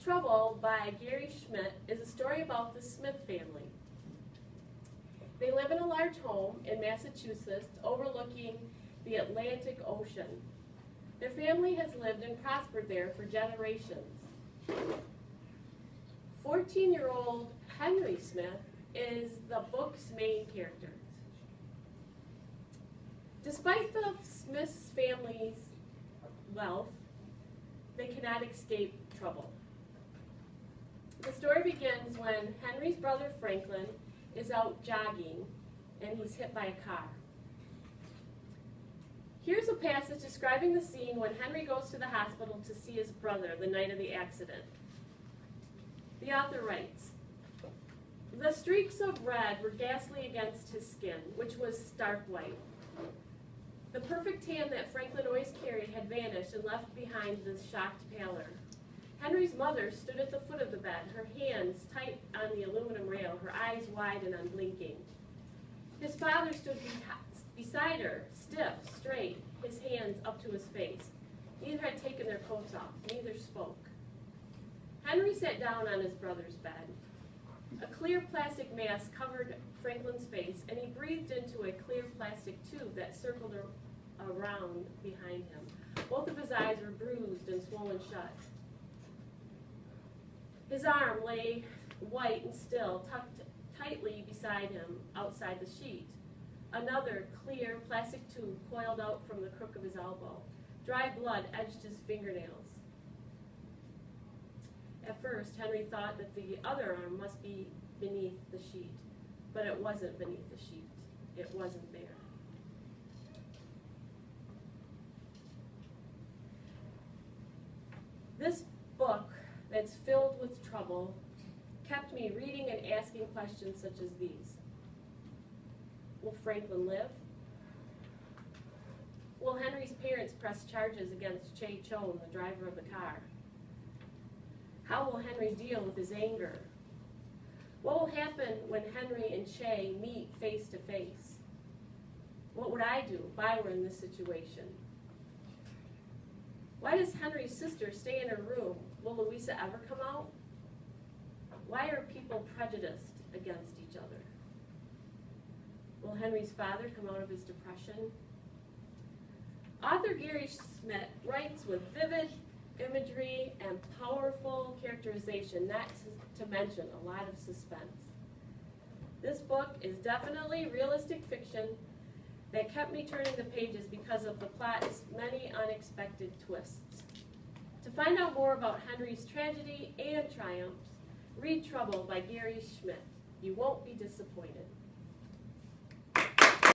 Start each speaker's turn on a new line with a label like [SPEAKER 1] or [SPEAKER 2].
[SPEAKER 1] Trouble by Gary Schmidt is a story about the Smith family. They live in a large home in Massachusetts overlooking the Atlantic Ocean. Their family has lived and prospered there for generations. 14-year-old Henry Smith is the book's main character. Despite the Smith family's wealth, they cannot escape trouble. The story begins when Henry's brother Franklin is out jogging and he's hit by a car. Here's a passage describing the scene when Henry goes to the hospital to see his brother the night of the accident. The author writes, "The streaks of red were ghastly against his skin, which was stark white. The perfect tan that Franklin always carried had vanished and left behind this shocked pallor. Henry's mother stood at the foot of the bed, her hands tight on the aluminum rail, her eyes wide and unblinking. His father stood beside her, stiff, straight, his hands up to his face. Neither had taken their coats off, neither spoke. Henry sat down on his brother's bed. A clear plastic mask covered Franklin's face, and he breathed into a clear plastic tube that circled around behind him. Both of his eyes were bruised and swollen shut. His arm lay white and still, tucked tightly beside him outside the sheet. Another clear plastic tube coiled out from the crook of his elbow. Dry blood edged his fingernails. At first, Henry thought that the other arm must be beneath the sheet, but it wasn't beneath the sheet. It wasn't there. This book that's filled with trouble kept me reading and asking questions such as these. Will Franklin live? Will Henry's parents press charges against Che Chone, the driver of the car? How will Henry deal with his anger? What will happen when Henry and Che meet face to face? What would I do if I were in this situation? Why does Henry's sister stay in her room? Will Louisa ever come out? Why are people prejudiced against each other? Will Henry's father come out of his depression? Author Gary Schmidt writes with vivid imagery and powerful characterization, not to mention a lot of suspense. This book is definitely realistic fiction that kept me turning the pages because of the plot's many unexpected twists. To find out more about Henry's tragedy and triumphs, read Trouble by Gary Schmidt. You won't be disappointed.